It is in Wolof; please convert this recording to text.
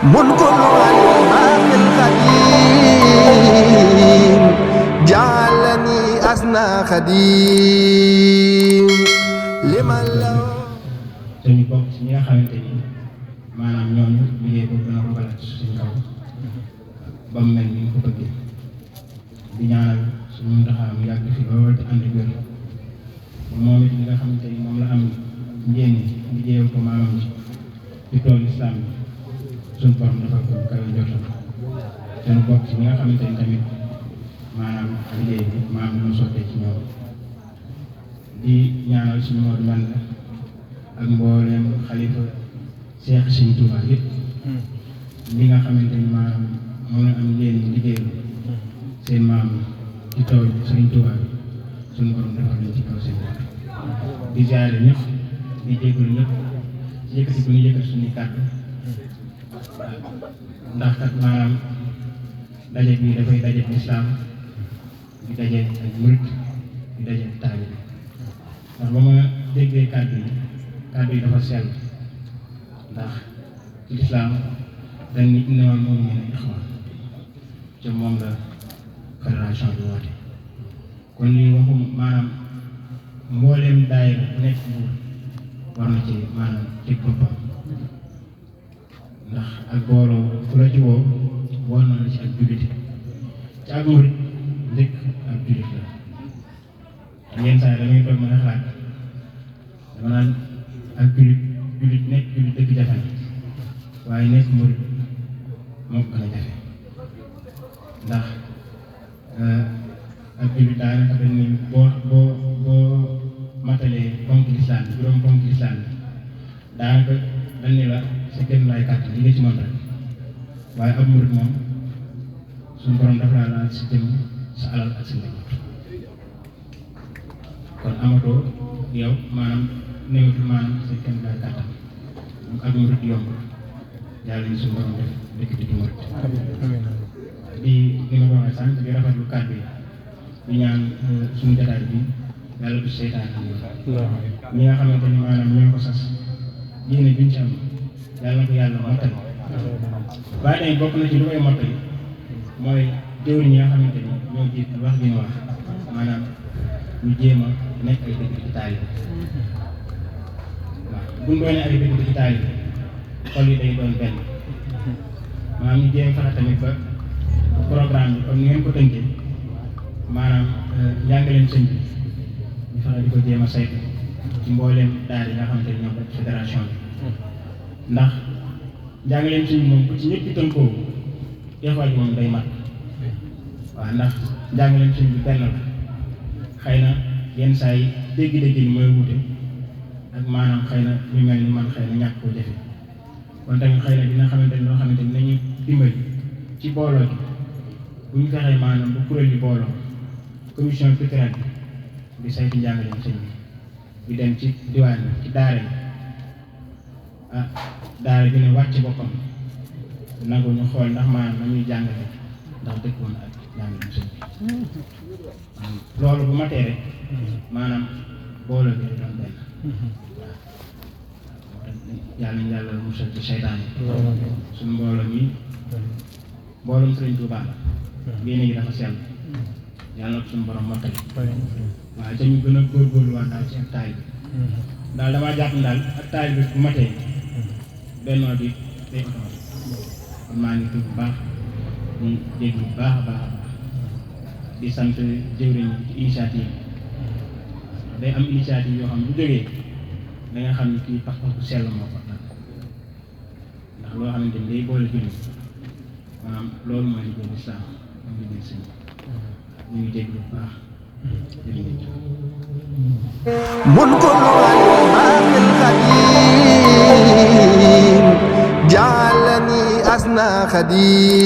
منكر الباقي القديم جعلني أسنى خديم لمن له te ñu bokk ci ñi nga xamante ni maanaam ñooñu liggéey boobu dana ko balaat suñu kaw ba mu mel ni ñu ko bëggee di ñaanal suñu Muntaxa mu yàgg fi lool te ànd ak wér moom it li nga xamante ni moom la am njéen liggéeyal ko maamam ji ci toolu islam bi suñu borom dafa ko kawe jotam te ñu bokk ci ñi nga xamante ni tamit maanaam liggéey bi maam ñu sottee ci ñoom di ñaanal suñu Modou Mbenda ak mbooleem xalifa Cheikh Sëñ Touba yëpp li nga xamante ni maanaam moom la am njéen liggéeyal seen maam ci tool Sëñ Touba bi suñu borom defal leen ci kaw seen bopp di jaare ñëpp di jégalu ñëpp yëkkati bu ñu yëkkati suñuy kàddu ndax kat maanaam daje bi dafay daje lislaam di daje ak murit di daje ak taalibe ndax ba ma déggee kàddu yi dafa sell ndax ci lislaam dañ ni innamal mu'minuuna ixwa ca moom la fédération bi woote kon lii waxum maanaam mbooleem daayira bu nekk buur war na ci maanaam teg boppam ndax ak booloo ku la ci woo na la ci ak jullite ci ak murit njëkk ak jullit la yenn saa yi damay toog mën a xalaat dama naan ak jullit nekk jullit dëgg jafe na waaye nekk murit moo gën a jafe ndax ak jullit daanaka dañ ni boo matalee ponk lislaam bi juróom ponk lislaam bi daanaka dañ ni la sa kenn laay kàttan li nga ci mën rek waaye ab murit moom suñu borom dafa laa laal si jëm sa alal ak sa njaboot kon amatoo yow maanaam néewatul maanaam sa kenn laay kàttan donc ak murit yomb yàlla ñu suñu borom def dëkk murit di ma ko waxee sànq di rafetlu kàddu yi di ñaan suñu jotaay bi yàlla bu seytaan ñi nga xamante ni maanaam ñoo ko sas diine biñ ci am yàlla na ko yàlla mottali waaye tamit bokk na ci lu koy mottali mooy jëwriñ ñi nga xamante ni ñoo jiit wax gi ñu wax maanaam ñu jéem a nekk ay dëgg ci taalibe waaw buñ doonee ay dëgg ci taalibe xol yi day doon benn maanaam ñu jéem fexe tamit ba programme bi comme ni ngeen ko tënkee maanaam njàngaleem sëñ bi ñu fexe di ko jéem a saytu ci mbooleem daal yi nga xamante ni ñoom fédération bi ndax njàngaleem sëñ bi moom ku ci ñëpp tënkoo teewaay bi moom day mat waaw ndax njàngaleem sëñ bi benn la xëy na yenn saa yi dégg-dégg ni mooy wute ak maanaam xëy na ñu mel ni man xëy na ñàkk koo jafe kon tamit xëy na dina xamante ni loo xamante ni nañu dimbali ci booloo gi bu ñu fexee maanaam bu kuréel yi booloo commission culturelle bi di saytu njàngaleem sëñ bi di dem ci diwaan bi ci daara yi daara bi ne wàcc boppam nangu ñu xool ndax maanaam na ñuy jàngale ndax dëkkoon ak njàngaleem sëñ bi loolu bu matee rek maanaam booloo bi doon benn yàlla nañu yàlla musal ci seytaan yi suñu mbooloo mi mbooloom Sëriñ Tuubaa la yéene gi dafa sell yàlla na ko suñu borom mottali waaye te ñu gën a góorgóorluwaat daal ci ak taay bi daal damaa jàpp ne daal ak taay bi bu matee bennoo bi day automatique kon maa ngi tudd bu baax di dégg bu baax a baax a baax di sant jëwriñ ci initiative day am initiative yoo xam ne bu jógee da nga xam ne kii pas-pas bu sell moo ko nag ndax loo xamante ni day boole jullit maanaam loolu mooy liggéey lislaam mooy liggéey sëñ ñu ngi dégg bu baax jërëjëf منكر الباقي القديم جعلني أسنى خديم